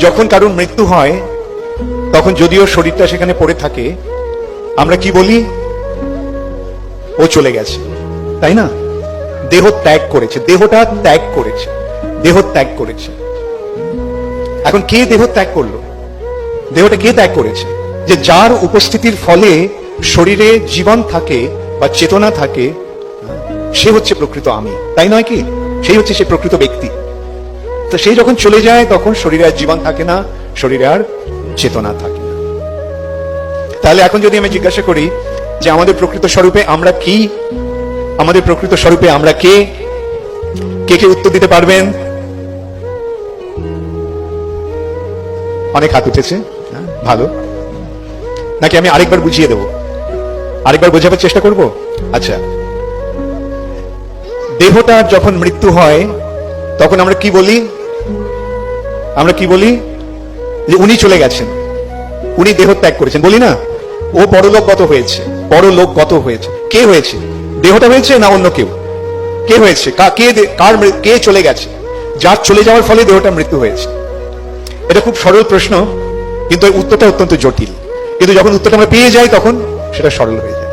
যখন কারোর মৃত্যু হয় তখন যদিও শরীরটা সেখানে পড়ে থাকে, আমরা কি বলি? ও চলে গেছে, তাই না? দেহ ত্যাগ করেছে, দেহটা ত্যাগ করেছে, দেহ ত্যাগ করেছে। এখন কে দেহ ত্যাগ করলো? দেহটা কে ত্যাগ করেছে? যে যার উপস্থিতির ফলে শরীরে জীবন থাকে বা চেতনা থাকে, সে হচ্ছে প্রকৃত আমি, তাই নয় কি? সেই হচ্ছে সে প্রকৃত ব্যক্তি। তো সেই যখন চলে যায় তখন শরীরে আর জীবন থাকে না, শরীরে আর চেতনা থাকে না। তাহলে এখন যদি আমি জিজ্ঞাসা করি যে আমাদের প্রকৃত স্বরূপে আমরা কি, আমাদের প্রকৃত স্বরূপে আমরা কে, কে কে উত্তর দিতে পারবেন? অনেক হাত উঠেছে, ভালো। নাকি আমি আরেকবার বুঝিয়ে দেব? আরেকবার বোঝাবার চেষ্টা করব। আচ্ছা, দেহটার যখন মৃত্যু হয় তখন আমরা কি বলি? আমরা কি বলি? যে উনি চলে গেছেন, উনি দেহ ত্যাগ করেছেন, বলি না? ও পরলোকগত হয়েছে, পরলোকগত হয়েছে। কে হয়েছে? দেহটা হয়েছে না অন্য কেউ? কে হয়েছে? কে চলে গেছে? যার চলে যাওয়ার ফলে দেহটা মৃত্যু হয়েছে। এটা খুব সরল প্রশ্ন, কিন্তু উত্তরটা অত্যন্ত জটিল। কিন্তু যখন উত্তরটা আমরা পেয়ে যাই তখন সেটা সরল হয়ে যায়।